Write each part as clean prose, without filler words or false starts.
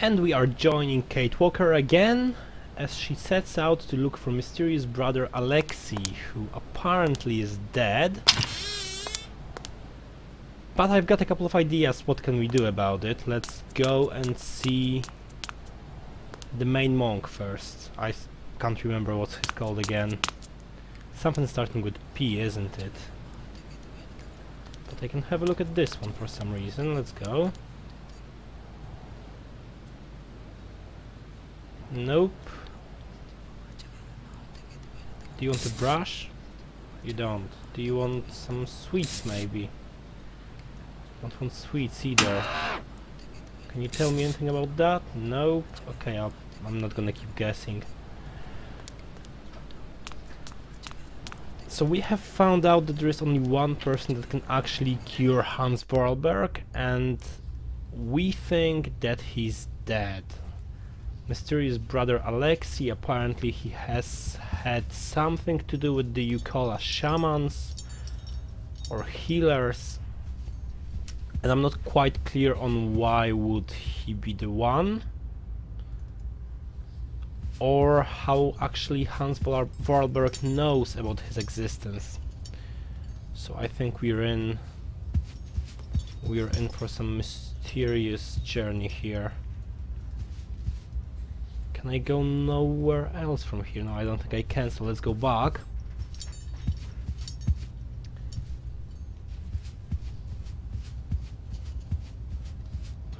And we are joining Kate Walker again, as she sets out to look for mysterious brother Alexi, who apparently is dead. But I've got a couple of ideas what can we do about it. Let's go and see the main monk first. I can't remember what he's called again. Something starting with P, isn't it? But I can have a look at this one for some reason. Let's go. Nope. Do you want a brush? You don't. Do you want some sweets maybe? Don't want sweets either. Can you tell me anything about that? Nope. Okay, I'm not gonna keep guessing. So we have found out that there is only one person that can actually cure Hans Voralberg, and we think that he's dead. Mysterious brother Alexi, apparently he has had something to do with the youkol shamans or healers, and I'm not quite clear on why would he be the one, or how actually Hans Voralberg knows about his existence. So I think we're in for some mysterious journey here. Can I go nowhere else from here? No, I don't think I can, so let's go back.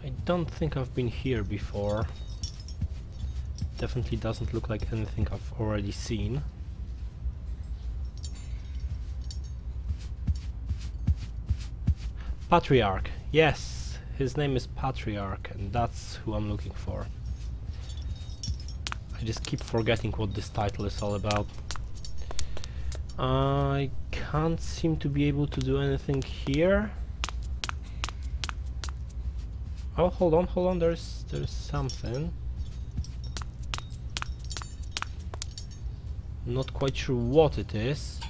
I don't think I've been here before. Definitely doesn't look like anything I've already seen. Patriarch. Yes, his name is Patriarch, and that's who I'm looking for. I just keep forgetting what this title is all about. I can't seem to be able to do anything here. Oh, hold on, there's something. Not quite sure what it is.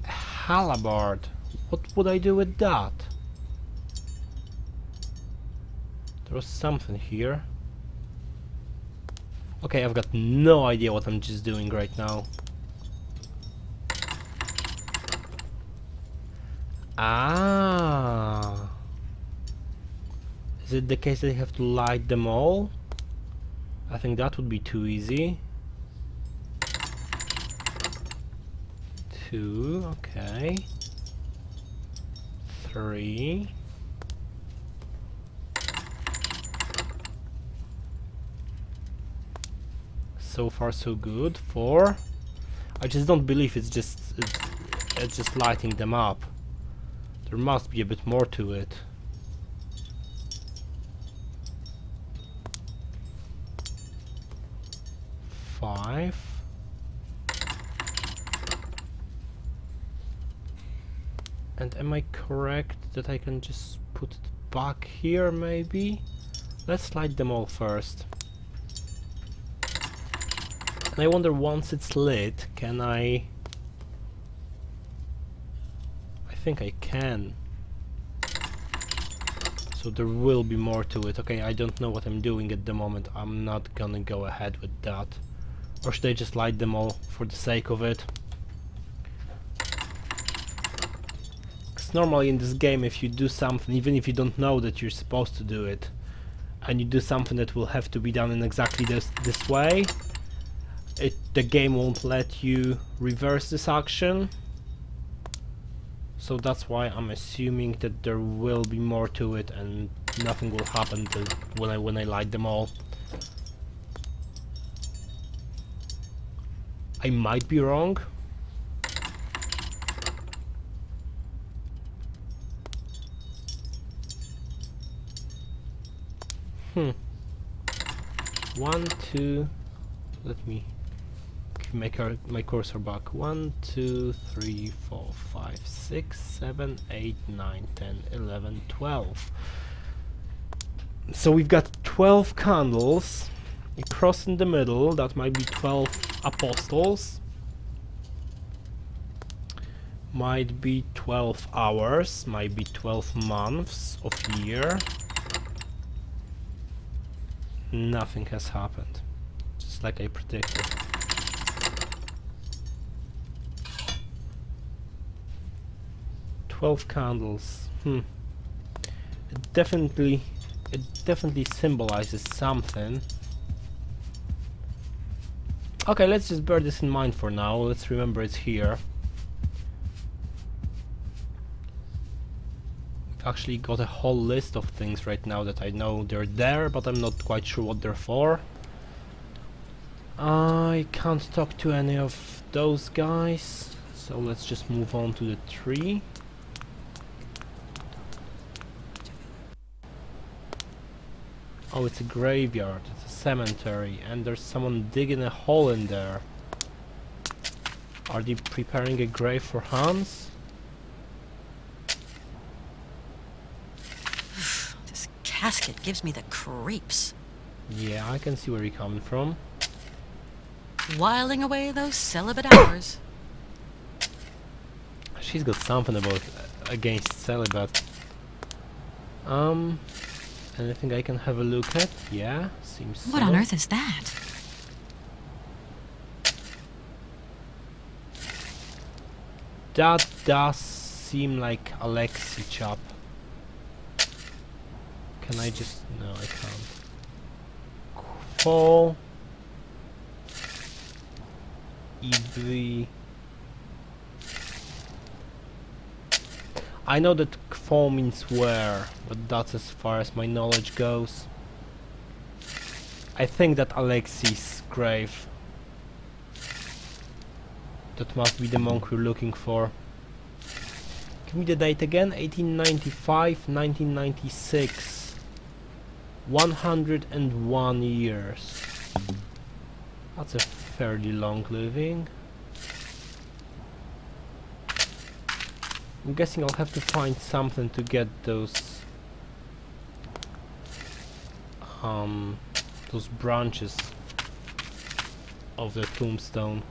A halberd. What would I do with that? There was something here. Okay, I've got no idea what I'm just doing right now. Ah. Is it the case that I have to light them all? I think that would be too easy. 2, okay. 3. So far so good. 4. I just don't believe it's just lighting them up. There must be a bit more to it. 5. And am I correct that I can just put it back here maybe? Let's light them all first. And I wonder, once it's lit, can I think I can. So there will be more to it. Okay, I don't know what I'm doing at the moment. I'm not gonna go ahead with that. Or should I just light them all for the sake of it? Because normally in this game, if you do something, even if you don't know that you're supposed to do it, and you do something that will have to be done in exactly this way, the game won't let you reverse this action. So that's why I'm assuming that there will be more to it and nothing will happen when I light them all. I might be wrong. One, two. Let me make my cursor back. 1, 2, 3, 4, 5, 6, 7, 8, 9, 10, 11, 12. So we've got 12 candles. A cross in the middle, that might be 12 apostles. Might be 12 hours, might be 12 months of year. Nothing has happened. Just like I predicted. "12 candles. It definitely symbolizes something. Okay, let's just bear this in mind for now. Let's remember it's here. We've actually got a whole list of things right now that I know they're there, but I'm not quite sure what they're for. I can't talk to any of those guys, so let's just move on to the tree. Oh, it's a graveyard, it's a cemetery, and there's someone digging a hole in there. Are they preparing a grave for Hans? This casket gives me the creeps. Yeah, I can see where you're coming from. Whiling away those celibate hours. She's got something against celibate. Anything I can have a look at? Yeah, seems What so. on earth is that? That does seem like Alexi chap. Can I just... no, I can't. Fall. Ibri. I know that Kfo means where, but that's as far as my knowledge goes. I think that Alexi's grave. That must be the monk we're looking for. Give me the date again. 1895, 1996. 101 years. That's a fairly long living. I'm guessing I'll have to find something to get those branches of the tombstone.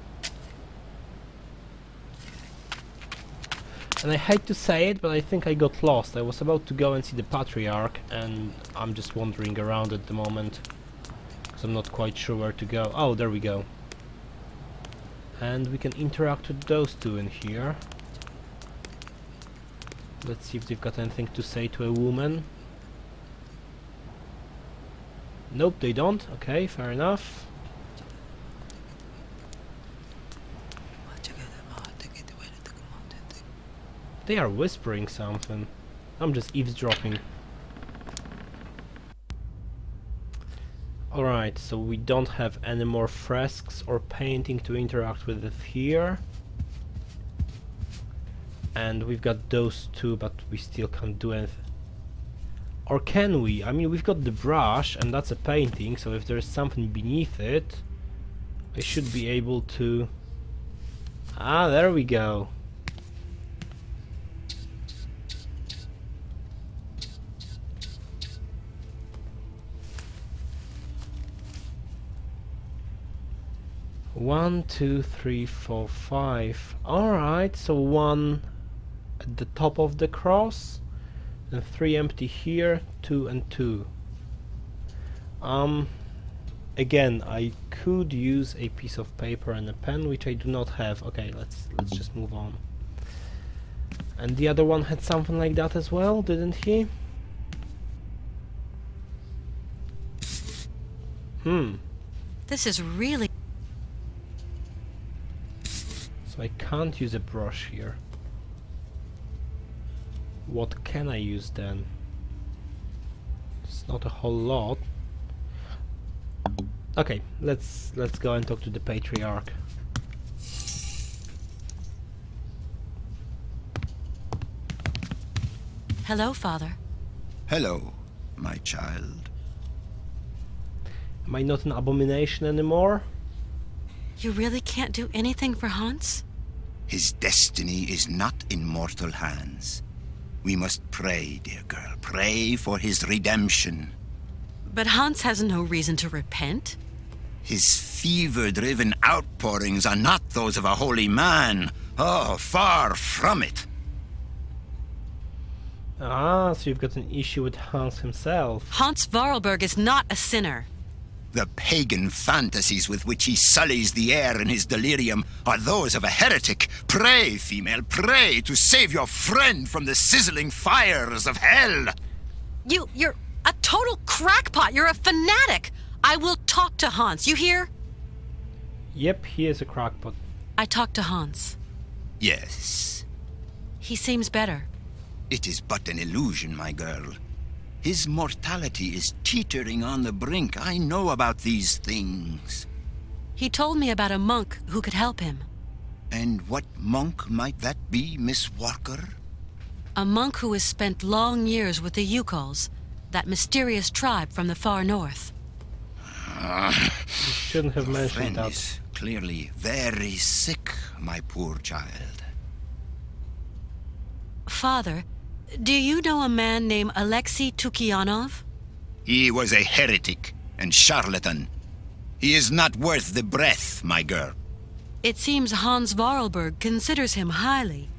And I hate to say it, but I think I got lost. I was about to go and see the patriarch, and I'm just wandering around at the moment because I'm not quite sure where to go. Oh, there we go. And we can interact with those two in here. Let's see if they've got anything to say to a woman. Nope, they don't. Okay, fair enough. They are whispering something. I'm just eavesdropping. Alright, so we don't have any more fresks or painting to interact with it here. And we've got those two, but we still can't do anything. Or can we? I mean, we've got the brush, and that's a painting, so if there's something beneath it, I should be able to... Ah, there we go. One, two, three, four, five. Alright, so one at the top of the cross, and 3 empty here, 2 and 2. Again, I could use a piece of paper and a pen, which I do not have. Okay, let's just move on. And the other one had something like that as well, didn't he? This is really... So I can't use a brush here. What can I use then? It's not a whole lot. Okay, let's go and talk to the patriarch. Hello, Father. Hello, my child. Am I not an abomination anymore? You really can't do anything for Hans? His destiny is not in mortal hands. We must pray, dear girl. Pray for his redemption. But Hans has no reason to repent. His fever-driven outpourings are not those of a holy man. Oh, far from it. Ah, so you've got an issue with Hans himself. Hans Voralberg is not a sinner. The pagan fantasies with which he sullies the air in his delirium are those of a heretic. Pray, female, pray to save your friend from the sizzling fires of hell. You're a total crackpot. You're a fanatic. I will talk to Hans, you hear? Yep, he is a crackpot. I talked to Hans. Yes. He seems better. It is but an illusion, my girl. His mortality is teetering on the brink. I know about these things. He told me about a monk who could help him. And what monk might that be, Miss Walker? A monk who has spent long years with the youkols, that mysterious tribe from the far north. You shouldn't have Your mentioned friend that. is clearly very sick, my poor child. Father, do you know a man named Alexi Toukianov? He was a heretic and charlatan. He is not worth the breath, my girl. It seems Hans Voralberg considers him highly.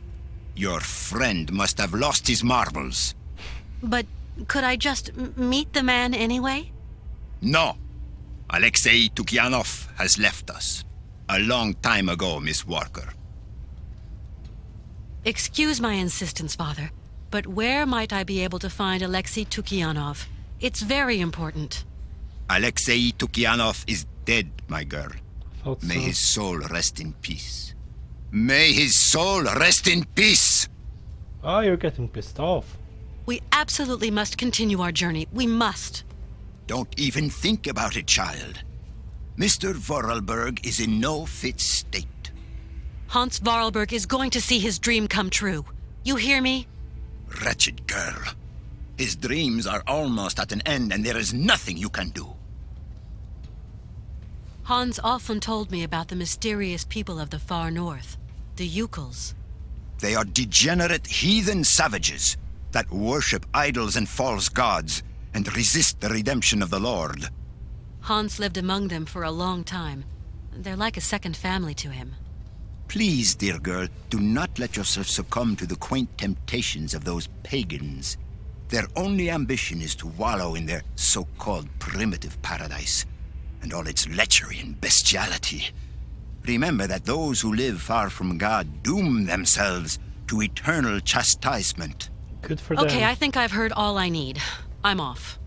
Your friend must have lost his marbles. But could I just meet the man anyway? No. Alexi Toukianov has left us. A long time ago, Miss Walker. Excuse my insistence, Father, but where might I be able to find Alexi Toukianov? It's very important. Alexei Toukianov is dead, my girl. Thought May so. his soul rest in peace. May his soul rest in peace! Oh, you're getting pissed off. We absolutely must continue our journey. We must. Don't even think about it, child. Mr. Voralberg is in no fit state. Hans Voralberg is going to see his dream come true. You hear me? Wretched girl. His dreams are almost at an end, and there is nothing you can do. Hans often told me about the mysterious people of the far north, the youkols. They are degenerate heathen savages that worship idols and false gods and resist the redemption of the Lord. Hans lived among them for a long time. They're like a second family to him. Please, dear girl, do not let yourself succumb to the quaint temptations of those pagans. Their only ambition is to wallow in their so-called primitive paradise, and all its lechery and bestiality. Remember that those who live far from God doom themselves to eternal chastisement. Good for them. Okay, I think I've heard all I need. I'm off.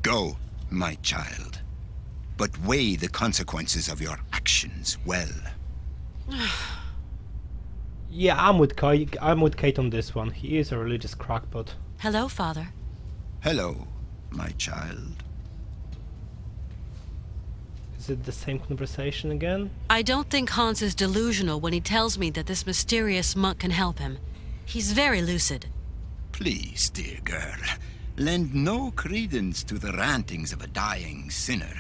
Go, my child, but weigh the consequences of your actions well. Yeah, I'm with Kate on this one. He is a religious crackpot. Hello, Father. Hello, my child. Is it the same conversation again? I don't think Hans is delusional when he tells me that this mysterious monk can help him. He's very lucid. Please, dear girl, lend no credence to the rantings of a dying sinner.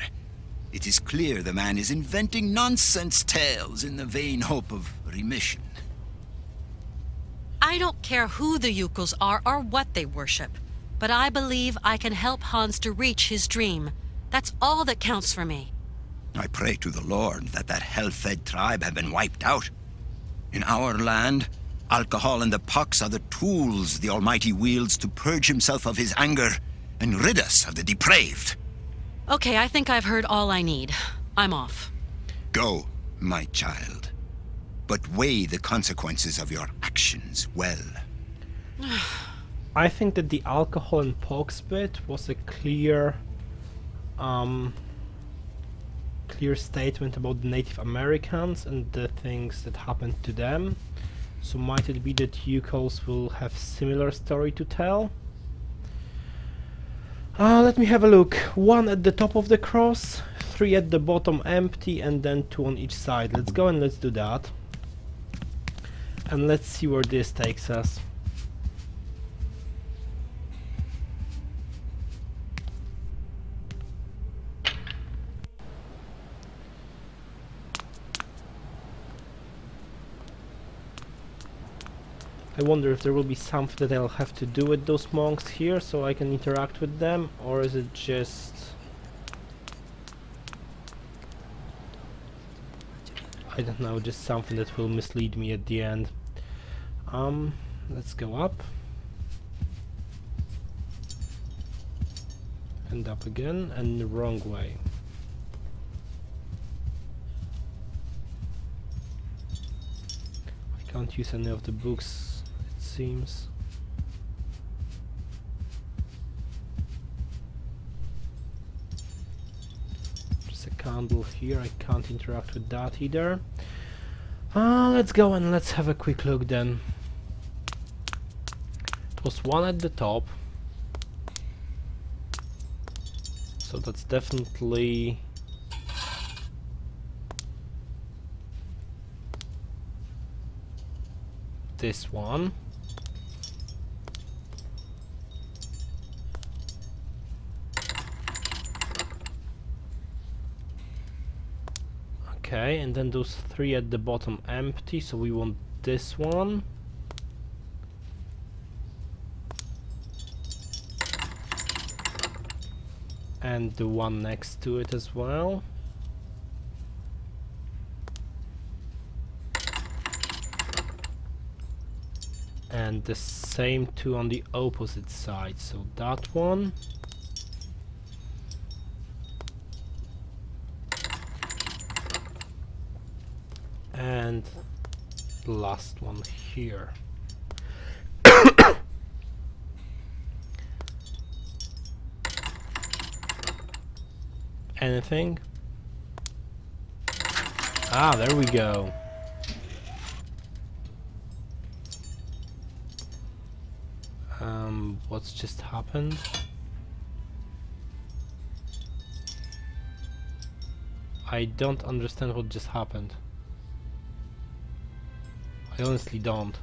It is clear the man is inventing nonsense tales in the vain hope of remission. I don't care who the youkols are or what they worship, but I believe I can help Hans to reach his dream. That's all that counts for me. I pray to the Lord that hell-fed tribe have been wiped out. In our land, alcohol and the pox are the tools the Almighty wields to purge himself of his anger and rid us of the depraved. Okay, I think I've heard all I need. I'm off. Go, my child, but weigh the consequences of your actions well. I think that the alcohol and pox bit was a clear statement about the Native Americans and the things that happened to them. So might it be that youkols will have similar story to tell? Let me have a look. 1 at the top of the cross, 3 at the bottom empty, and then 2 on each side. Let's go and let's do that. And let's see where this takes us. I wonder if there will be something that I'll have to do with those monks here so I can interact with them, or is it just... I don't know, just something that will mislead me at the end. Let's go up. And up again, and the wrong way. I can't use any of the books, it seems. There's a candle here, I can't interact with that either. Let's go and let's have a quick look then. It was one at the top. So that's definitely this one. Okay, and then those three at the bottom empty, so we want this one. And the one next to it as well. And the same two on the opposite side, so that one. And the last one here. Anything? Ah, there we go. What's just happened? I don't understand what just happened. I honestly don't.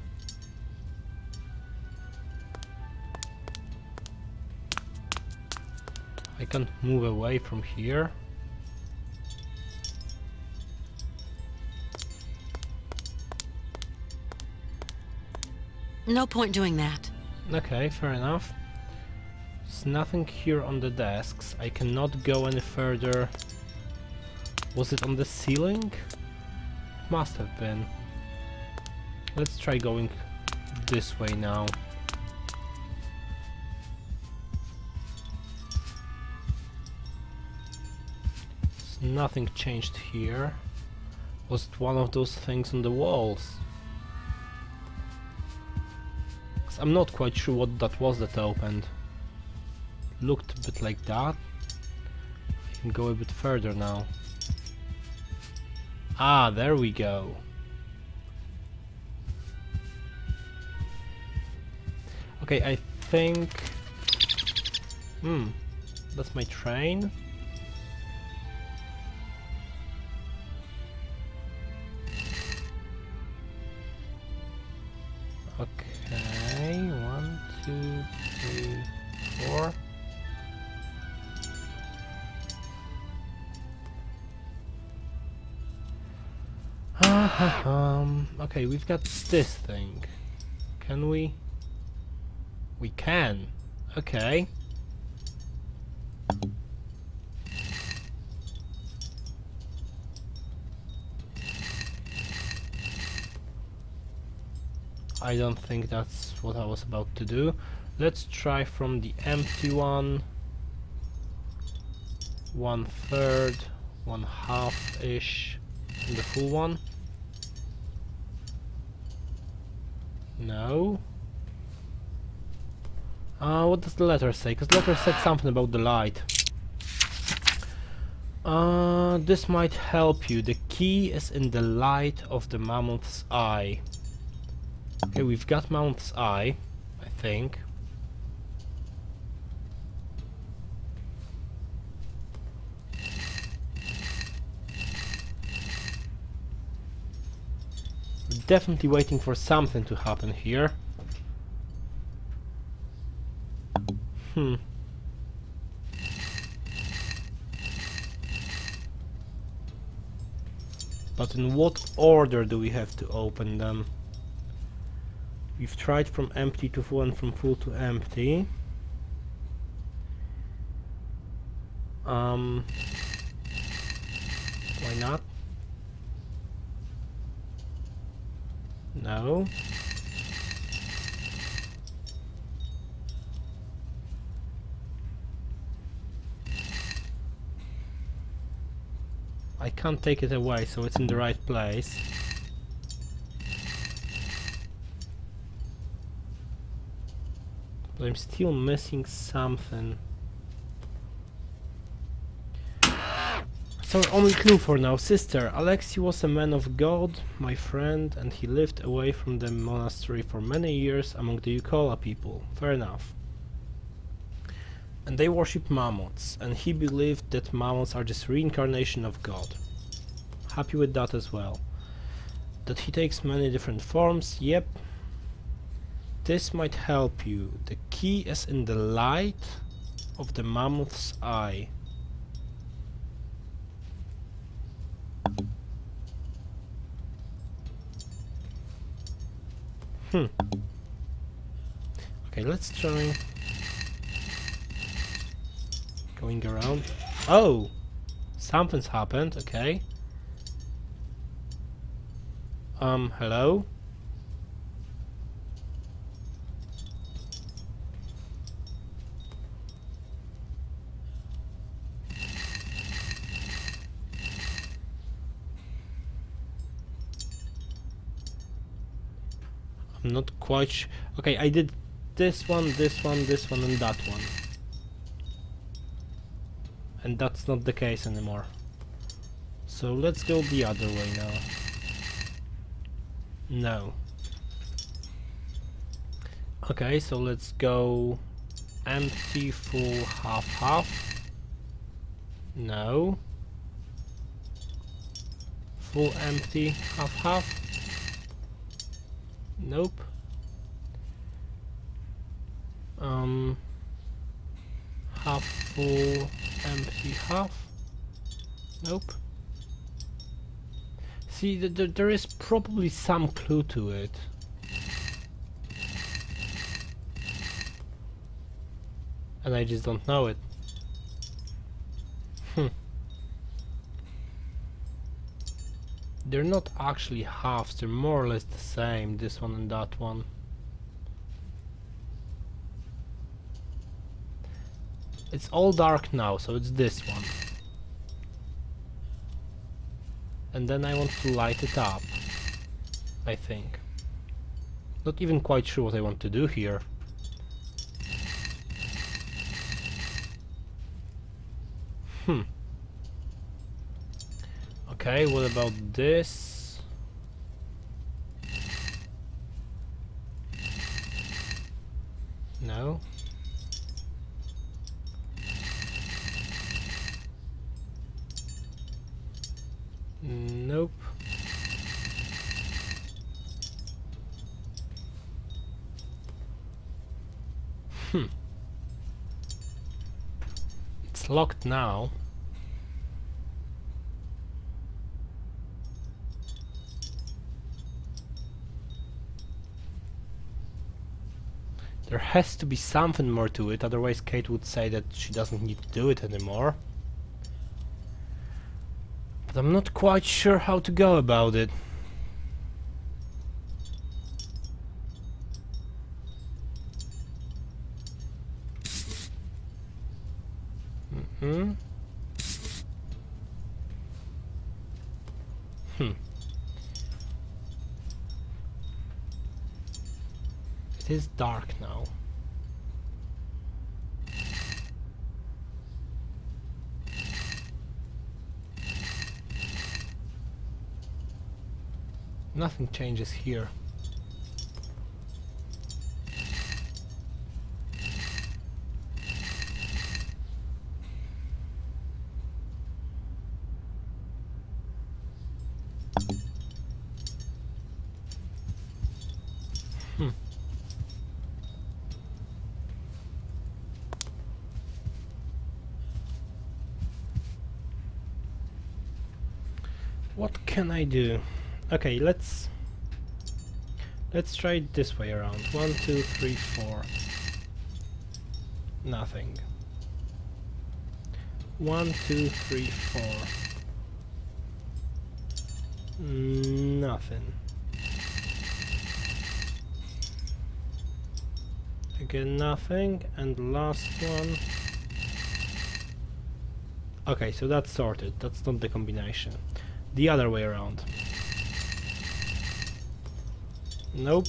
I can't move away from here. No point doing that. Okay, fair enough. There's nothing here on the desks. I cannot go any further. Was it on the ceiling? Must have been. Let's try going this way now. Nothing changed here. Was it one of those things on the walls? 'Cause I'm not quite sure what that was that opened. Looked a bit like that. I can go a bit further now. Ah, there we go. Okay, I think... that's my train. Okay, 1, 2, 3, 4. Okay, we've got this thing. Can we? We can. Okay. I don't think that's what I was about to do. Let's try from the empty one. 1/3, 1/2-ish, and the full one. No. What does the letter say? Because the letter said something about the light. This might help you. The key is in the light of the mammoth's eye. Okay, we've got Mammoth's eye, I think. We're definitely waiting for something to happen here. But in what order do we have to open them? We've tried from empty to full and from full to empty. Why not? No. I can't take it away, so it's in the right place. But I'm still missing something. So only clue for now. Sister, Alexi was a man of God, my friend, and he lived away from the monastery for many years among the youkol people. Fair enough. And they worship mammoths, and he believed that mammoths are just reincarnation of God. Happy with that as well. That he takes many different forms, yep. This might help you. The key is in the light of the mammoth's eye. Okay, let's try going around. Oh! Something's happened, okay. Hello? I'm not quite okay, I did this one, this one, this one, and that one. And that's not the case anymore. So let's go the other way now. No. Okay, so let's go empty, full, half, half. No. Full, empty, half, half. Nope. Half full, empty, half. Nope. See, there is probably some clue to it. And I just don't know it. They're not actually halves, they're more or less the same, this one and that one. It's all dark now, so it's this one. And then I want to light it up, I think. Not even quite sure what I want to do here. Okay, what about this? No. Nope. It's locked now. There has to be something more to it, otherwise Kate would say that she doesn't need to do it anymore. But I'm not quite sure how to go about it. It is dark now. Nothing changes here. What can I do? Okay, let's try it this way around. 1, 2, 3, 4. Nothing. 1, 2, 3, 4. Nothing. Again, nothing. And the last one. Okay, so that's sorted. That's not the combination. The other way around. Nope.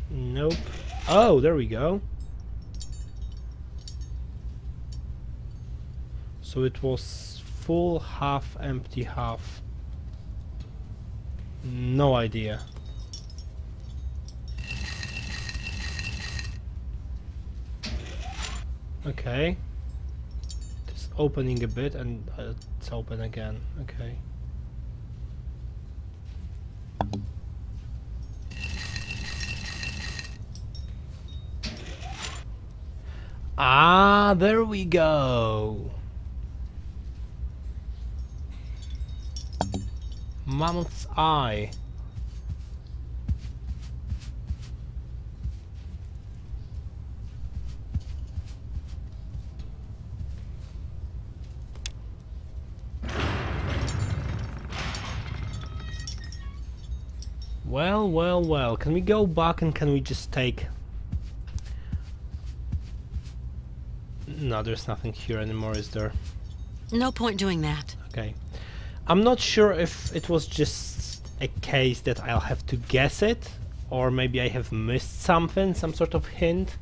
Nope. Oh, there we go. So it was full, half, empty, half. No idea. Okay. It's opening a bit and it's open again. Okay. Ah, there we go. Mammoth's eye. Well, well, well. Can we go back and can we just take... No, there's nothing here anymore, is there? No point doing that. Okay. I'm not sure if it was just a case that I'll have to guess it, or maybe I have missed something, some sort of hint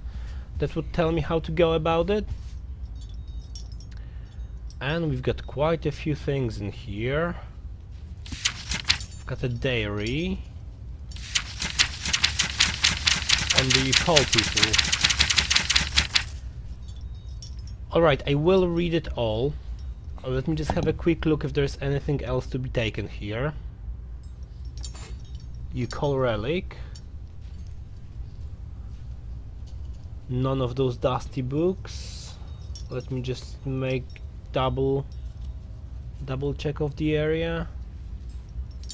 that would tell me how to go about it. And we've got quite a few things in here. We've got a dairy. And the youkol people. Alright, I will read it all. Let me just have a quick look if there's anything else to be taken here. Youkol relic. None of those dusty books. Let me just make double check of the area.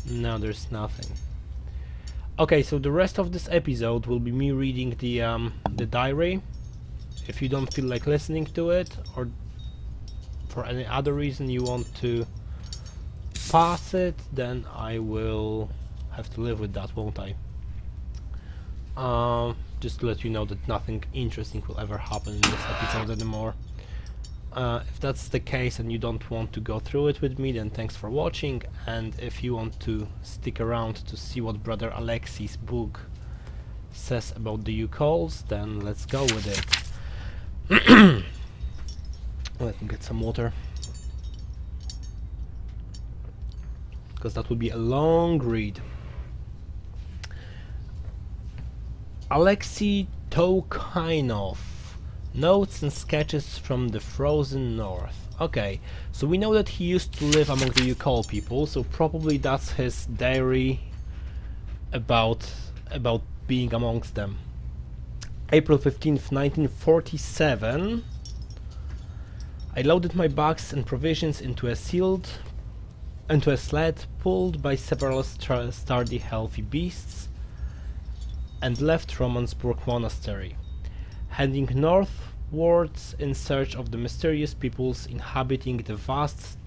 No, there's nothing. Okay, so the rest of this episode will be me reading the diary. If you don't feel like listening to it, or for any other reason you want to pass it, then I will have to live with that, won't I? Just to let you know that nothing interesting will ever happen in this episode anymore. If that's the case and you don't want to go through it with me, then thanks for watching, and if you want to stick around to see what brother Alexi's book says about the youkols, then let's go with it. Let me get some water, because that would be a long read. Alexi Toukianov, Notes and Sketches from the Frozen North. Okay, so we know that he used to live among the youkol people, so probably that's his diary about being amongst them. April 15th, 1947. I loaded my bags and provisions into a sled pulled by several sturdy, healthy beasts, and left Romansburg monastery, heading northwards in search of the mysterious peoples inhabiting the vast,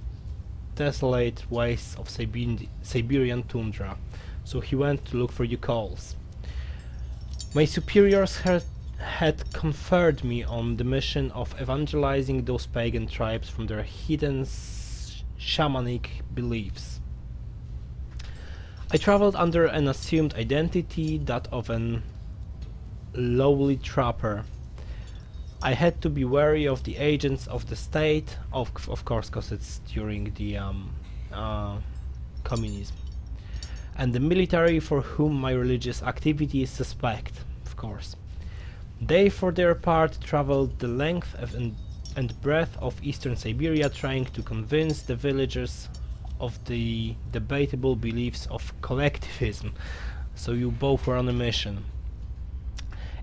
desolate wastes of Siberian tundra. So he went to look for youkols. My superiors had conferred me on the mission of evangelizing those pagan tribes from their hidden shamanic beliefs. I traveled under an assumed identity, that of an lowly trapper. I had to be wary of the agents of the state, of course, because it's during the communism, and the military, for whom my religious activity is suspect, of course. They, for their part, traveled the length and breadth of eastern Syberia, trying to convince the villagers of the debatable beliefs of collectivism. So you both were on a mission.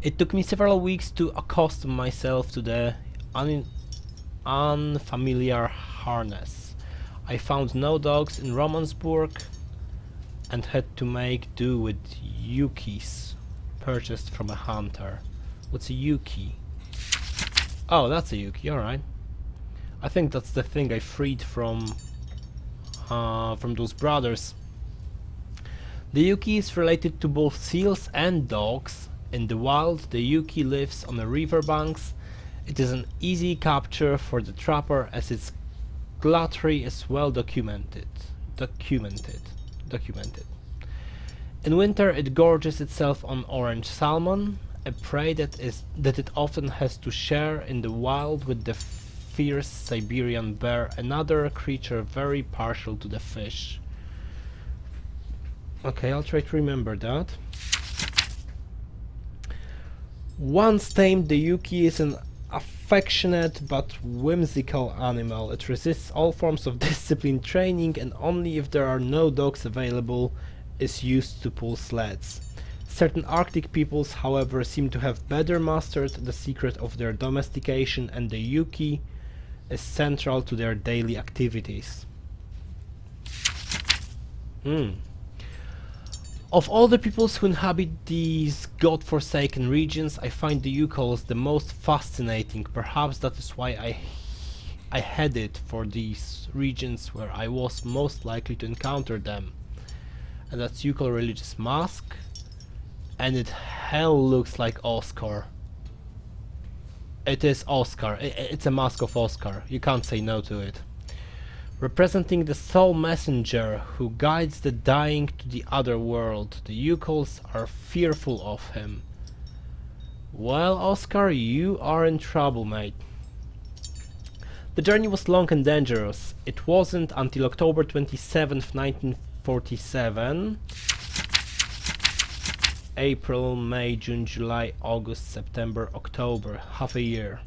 It took me several weeks to accustom myself to the unfamiliar harness. I found no dogs in Romansburg and had to make do with yukis purchased from a hunter. What's a yuki? Oh, that's a yuki, alright. I think that's the thing I freed from those brothers. The yuki is related to both seals and dogs. In the wild, the yuki lives on the riverbanks. It is an easy capture for the trapper as its gluttony is well documented. In winter, it gorges itself on orange salmon, a prey that it often has to share in the wild with the fierce Siberian bear, another creature very partial to the fish. Okay, I'll try to remember that. Once tamed, the yuki is an affectionate but whimsical animal. It resists all forms of discipline training, and only if there are no dogs available is used to pull sleds. Certain Arctic peoples, however, seem to have better mastered the secret of their domestication, and the yuki is central to their daily activities. Of all the peoples who inhabit these god-forsaken regions, I find the youkols the most fascinating. Perhaps that is why I headed for these regions where I was most likely to encounter them. And that's youkol religious mask. And it hell looks like Oscar. It is Oscar. It's a mask of Oscar. You can't say no to it. Representing the soul messenger who guides the dying to the other world, the youkols are fearful of him. Well, Oscar, you are in trouble, mate. The journey was long and dangerous. It wasn't until October 27th, 1947. April, May, June, July, August, September, October. Half a year.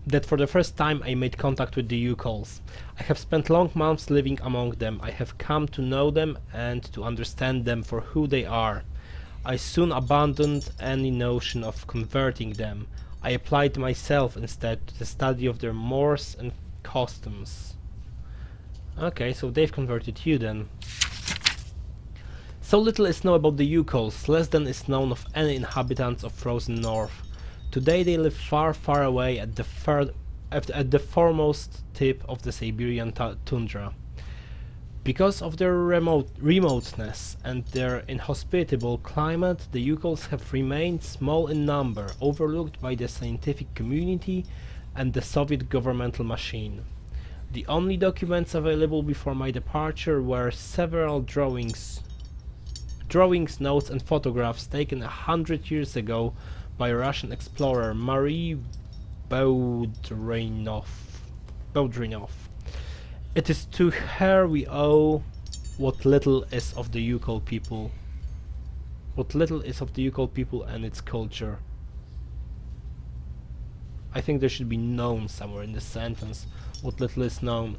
That for the first time I made contact with the youkols. I have spent long months living among them. I have come to know them and to understand them for who they are. I soon abandoned any notion of converting them. I applied myself instead to the study of their mores and customs. Okay, so they've converted you then. So little is known about the youkols, less than is known of any inhabitants of frozen north. Today they live far, far away at the foremost tip of the Siberian tundra. Because of their remoteness and their inhospitable climate, the youkols have remained small in number, overlooked by the scientific community and the Soviet governmental machine. The only documents available before my departure were several drawings, notes and photographs taken 100 years ago by Russian explorer Marie Baudrynov. It is to her we owe what little is of the youkol people. And its culture. I think there should be known somewhere in this sentence. What little is known.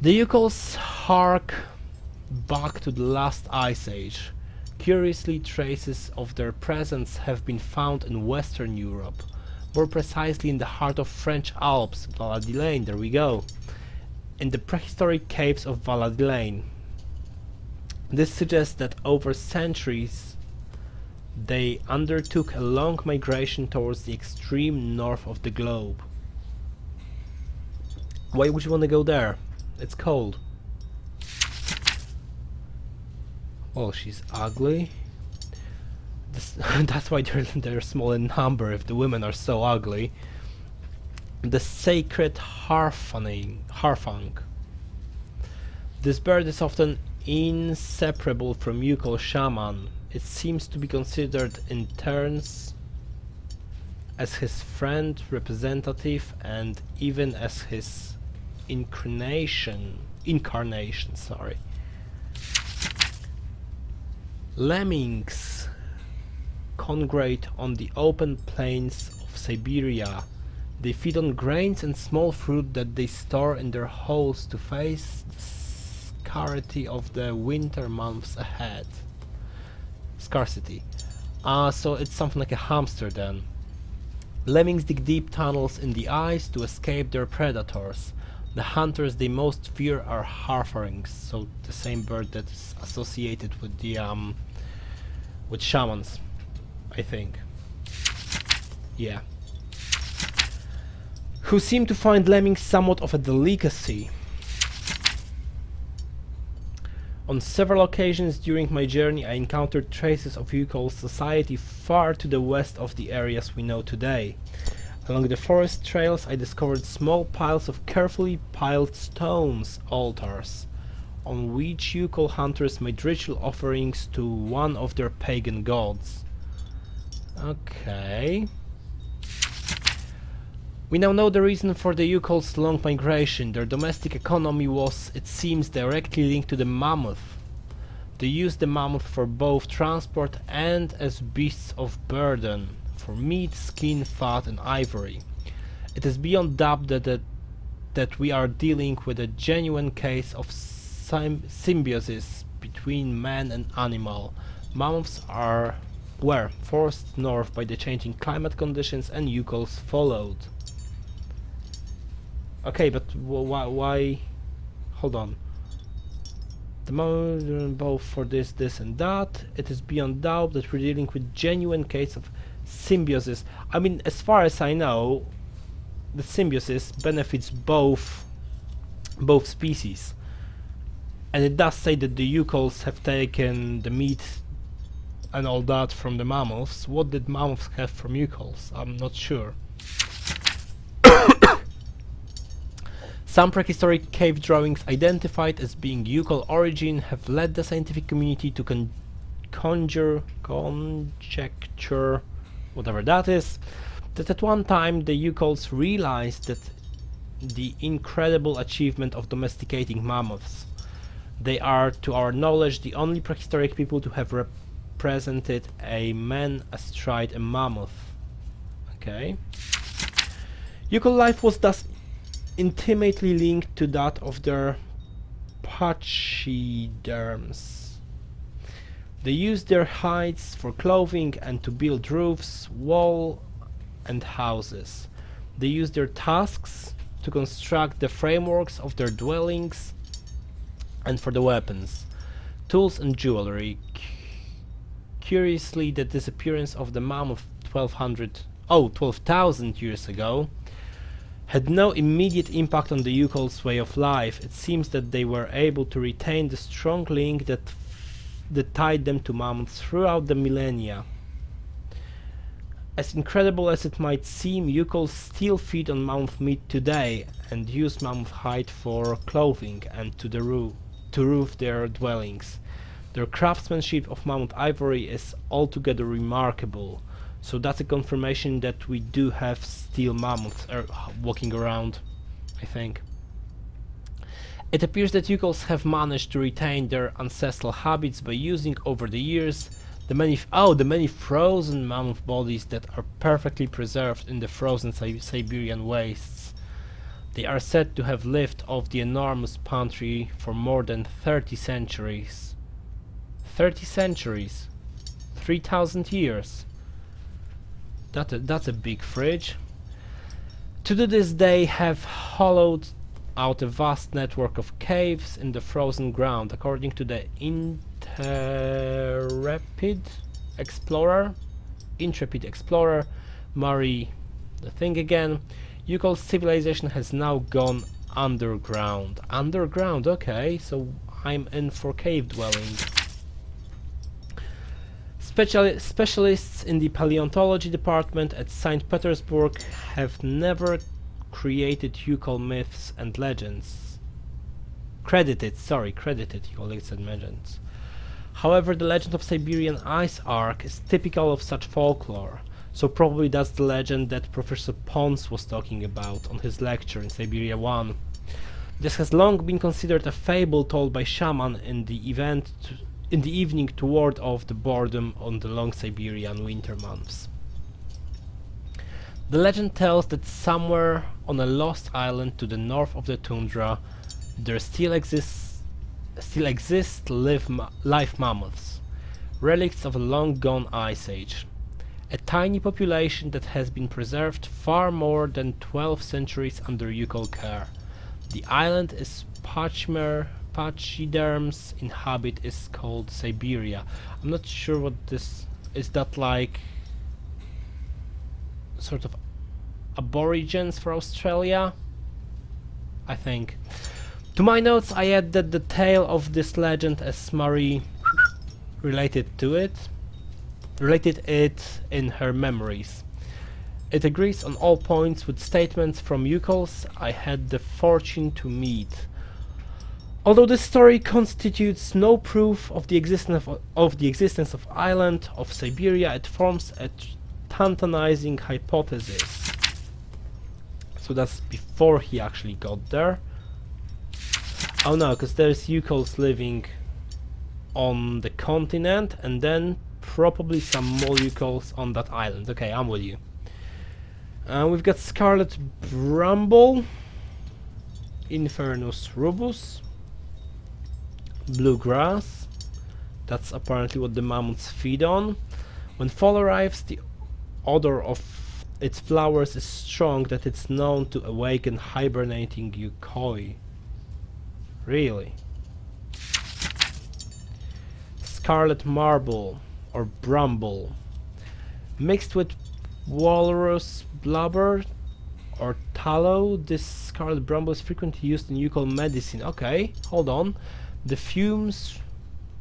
The youkols hark back to the last ice age. Curiously, traces of their presence have been found in Western Europe, more precisely in the heart of French Alps, Valladolid, there we go, in the prehistoric caves of Valladolid. This suggests that over centuries they undertook a long migration towards the extreme north of the globe. Why would you want to go there? It's cold. Oh, she's ugly. That's why they're small in number, if the women are so ugly. The sacred harfang. This bird is often inseparable from youkol shaman. It seems to be considered in turns as his friend, representative, and even as his incarnation. Sorry. Lemmings congregate on the open plains of Syberia. They feed on grains and small fruit that they store in their holes to face the scarcity of the winter months ahead. Scarcity. So it's something like a hamster then. Lemmings dig deep tunnels in the ice to escape their predators. The hunters they most fear are harfarings, so the same bird that is associated with the with shamans, I think. Yeah. who seem to find lemmings somewhat of a delicacy. On several occasions during my journey I encountered traces of youkol society far to the west of the areas we know today. Along the forest trails I discovered small piles of carefully piled stones altars, on which youkol hunters made ritual offerings to one of their pagan gods. Okay. We now know the reason for the youkol's long migration. Their domestic economy was, it seems, directly linked to the mammoth. They used the mammoth for both transport and as beasts of burden, for meat, skin, fat and ivory. It is beyond doubt that we are dealing with a genuine case of symbiosis between man and animal. Mammoths were forced north by the changing climate conditions and youkols followed. Okay, but why? Hold on. The moment both for this and that. It is beyond doubt that we're dealing with genuine case of symbiosis. I mean, as far as I know, the symbiosis benefits both species, and it does say that the youkols have taken the meat and all that from the mammoths. What did mammoths have from youkols? I'm not sure. Some prehistoric cave drawings identified as being youkol origin have led the scientific community to conjecture, whatever that is, that at one time the youkols realized that the incredible achievement of domesticating mammoths. They are, to our knowledge, the only prehistoric people to have represented a man astride a mammoth. Okay. Youkol life was thus intimately linked to that of their pachyderms. They used their hides for clothing and to build roofs, walls and houses. They used their tusks to construct the frameworks of their dwellings and for the weapons, tools and jewelry. Curiously, the disappearance of the mammoth 12,000 years ago had no immediate impact on the youkol's way of life. It seems that they were able to retain the strong link that tied them to mammoths throughout the millennia. As incredible as it might seem, youkols still feed on mammoth meat today and use mammoth hide for clothing and to roof their dwellings. Their craftsmanship of mammoth ivory is altogether remarkable. So that's a confirmation that we do have still mammoths walking around, I think. It appears that youkols have managed to retain their ancestral habits by using over the years the many frozen mammoth bodies that are perfectly preserved in the frozen Siberian wastes. They are said to have lived off the enormous pantry for more than 30 centuries. 30 centuries! 3,000 years! That's a big fridge. To this day have hollowed out a vast network of caves in the frozen ground. According to the intrepid explorer, Murray the thing again, youkol civilization has now gone underground. Underground, okay, so I'm in for cave dwelling. Specialists in the paleontology department at St. Petersburg have never created youkol myths and legends. Credited youkol and legends. However, the legend of Siberian ice arc is typical of such folklore, so probably that's the legend that Professor Pons was talking about on his lecture in Syberia 1. This has long been considered a fable told by shaman in the evening to ward off the boredom on the long Siberian winter months. The legend tells that somewhere on a lost island to the north of the tundra there still exist live mammoths, relics of a long-gone ice age. A tiny population that has been preserved far more than 12 centuries under youkol care. The island is pachyderms inhabit is called Syberia. I'm not sure what this is. That like sort of aborigines for Australia, I think. To my notes I add that the tale of this legend as Murray related it in her memories. It agrees on all points with statements from youkols I had the fortune to meet. Although this story constitutes no proof of the existence of island of Syberia, it forms a tantalizing hypothesis. So that's before he actually got there. Oh no, because there's youkols living on the continent, and then probably some more youkols on that island. Okay, I'm with you. We've got scarlet bramble, Infernus rubus, bluegrass. That's apparently what the mammoths feed on. When fall arrives, the odor of its flowers is strong that it's known to awaken hibernating youkol. Really? Scarlet marble or bramble, mixed with walrus blubber or tallow. This scarlet bramble is frequently used in youkol medicine. Okay, hold on. The fumes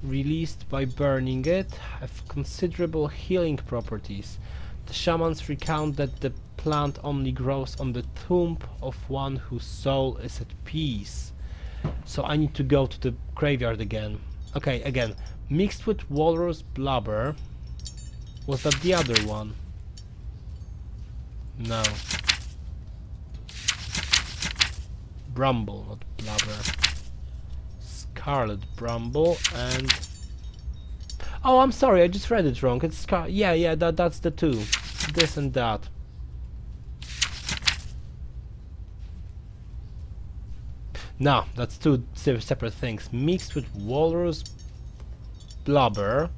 released by burning it have considerable healing properties. The shamans recount that the plant only grows on the tomb of one whose soul is at peace. So I need to go to the graveyard again. Okay, again, mixed with walrus blubber. Was that the other one? No. Bramble, not blubber. Scarlet bramble and... Oh, I'm sorry, I just read it wrong. It's yeah, that's the two. This and that. No, that's two separate things. Mixed with walrus blubber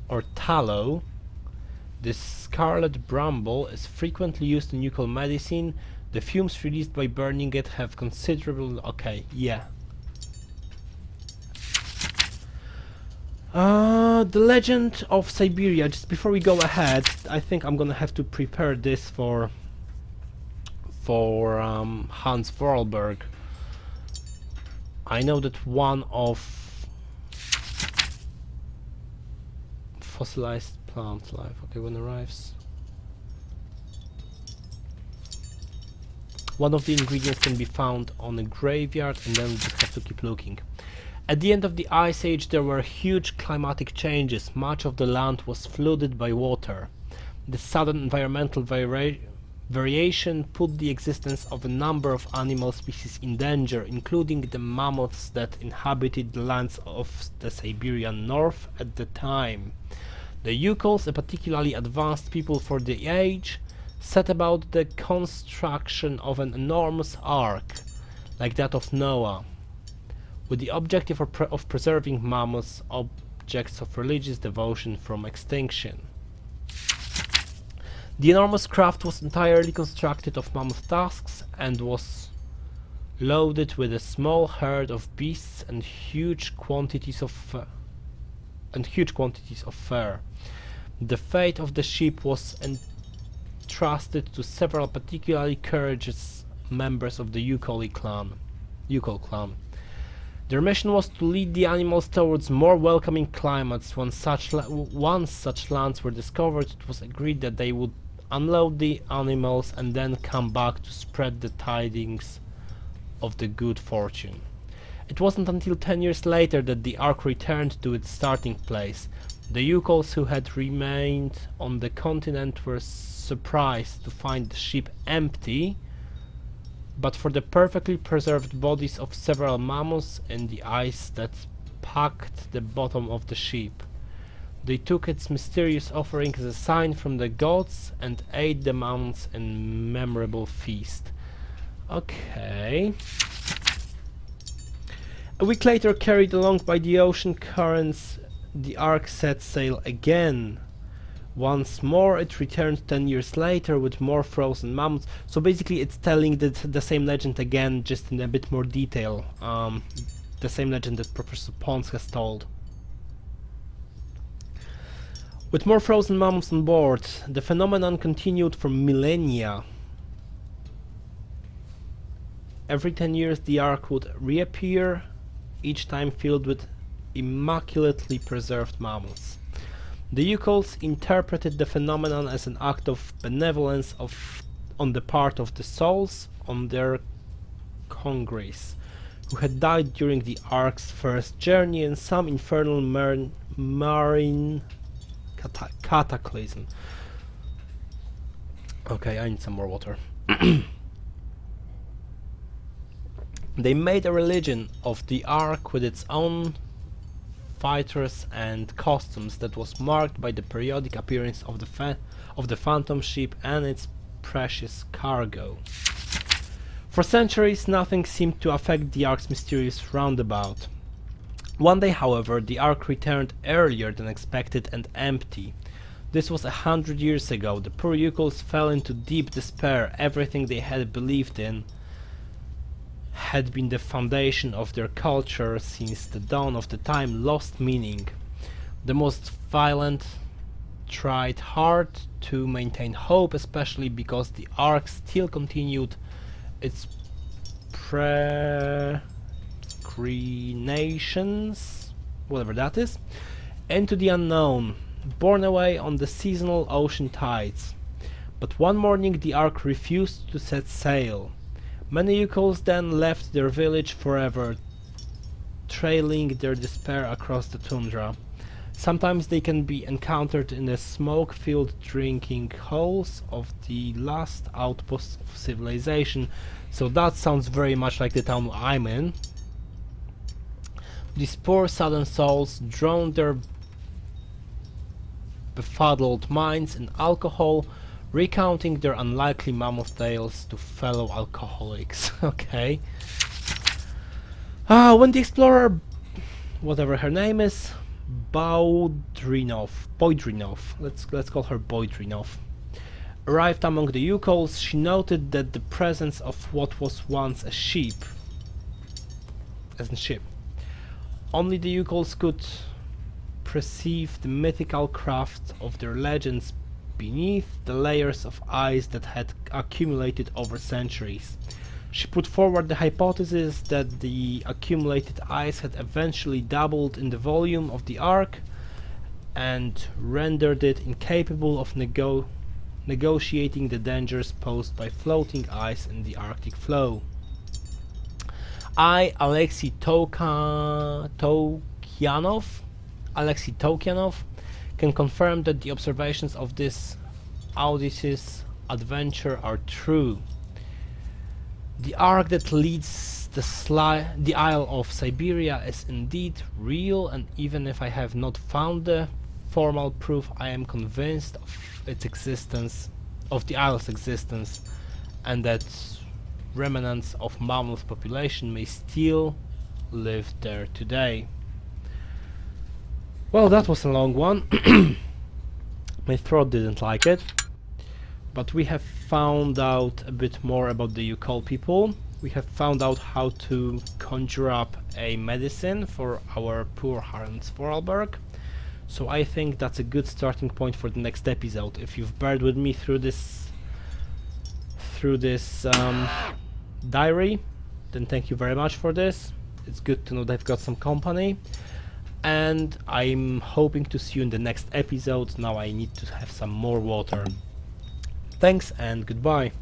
or tallow, this scarlet bramble is frequently used in youkol medicine. The fumes released by burning it have considerable... Okay, yeah. The legend of Syberia. Just before we go ahead, I think I'm gonna have to prepare this for Hans Voralberg. I know that one of fossilized plant life. Okay, when arrives. One of the ingredients can be found on a graveyard, and then we just have to keep looking. At the end of the Ice Age there were huge climatic changes. Much of the land was flooded by water. The sudden environmental variation put the existence of a number of animal species in danger, including the mammoths that inhabited the lands of the Siberian north at the time. The youkols, a particularly advanced people for the age, set about the construction of an enormous ark, like that of Noah, with the objective of preserving mammoths, objects of religious devotion, from extinction. The enormous craft was entirely constructed of mammoth tusks and was loaded with a small herd of beasts and huge quantities of fur. The fate of the ship was entrusted to several particularly courageous members of the youkol clan. Their mission was to lead the animals towards more welcoming climates. Once such lands were discovered, it was agreed that they would unload the animals and then come back to spread the tidings of the good fortune. It wasn't until 10 years later that the ark returned to its starting place. The youkols who had remained on the continent were surprised to find the ship empty, but for the perfectly preserved bodies of several mammoths in the ice that packed the bottom of the ship. They took its mysterious offering as a sign from the gods and ate the mammoths in memorable feast. Okay. A week later, carried along by the ocean currents, the ark set sail again. Once more it returned 10 years later with more frozen mammoths. So basically it's telling the same legend again, just in a bit more detail. The same legend that Professor Pons has told. With more frozen mammoths on board, the phenomenon continued for millennia. Every 10 years the Ark would reappear, each time filled with immaculately preserved mammoths. The youkols interpreted the phenomenon as an act of benevolence on the part of the souls on their congeries, who had died during the Ark's first journey in some infernal marine cataclysm. Okay, I need some more water. They made a religion of the Ark with its own fighters and costumes that was marked by the periodic appearance of the phantom ship and its precious cargo. For centuries nothing seemed to affect the Ark's mysterious roundabout. One day, however, the Ark returned earlier than expected and empty. This was 100 years ago. The poor youkols fell into deep despair. Everything they had believed in had been the foundation of their culture since the dawn of the time lost meaning. The most violent tried hard to maintain hope, especially because the Ark still continued its peregrinations, whatever that is, into the unknown, borne away on the seasonal ocean tides. But one morning the Ark refused to set sail. Many youkols then left their village forever, trailing their despair across the tundra. Sometimes they can be encountered in the smoke-filled drinking holes of the last outposts of civilization. So that sounds very much like the town I'm in. These poor southern souls drowned their befuddled minds in alcohol, recounting their unlikely mammoth tales to fellow alcoholics. Okay. When the explorer, whatever her name is, Boydrinov, let's call her Boydrinov, arrived among the youkols, she noted that the presence of what was once a ship, only the youkols could perceive the mythical craft of their legends beneath the layers of ice that had accumulated over centuries. She put forward the hypothesis that the accumulated ice had eventually doubled in the volume of the Ark and rendered it incapable of negotiating the dangers posed by floating ice in the Arctic floe. I, Alexi Toukianov, can confirm that the observations of this Odysseus adventure are true. The Ark that leads the Isle of Syberia is indeed real, and even if I have not found the formal proof, I am convinced of its existence, of the isle's existence, and that remnants of mammoth population may still live there today. Well, that was a long one. My throat didn't like it. But we have found out a bit more about the youkol people. We have found out how to conjure up a medicine for our poor Hans Voralberg. So I think that's a good starting point for the next episode. If you've bared with me through this diary, then thank you very much for this. It's good to know that I've got some company. And I'm hoping to see you in the next episode. Now I need to have some more water. Thanks and goodbye.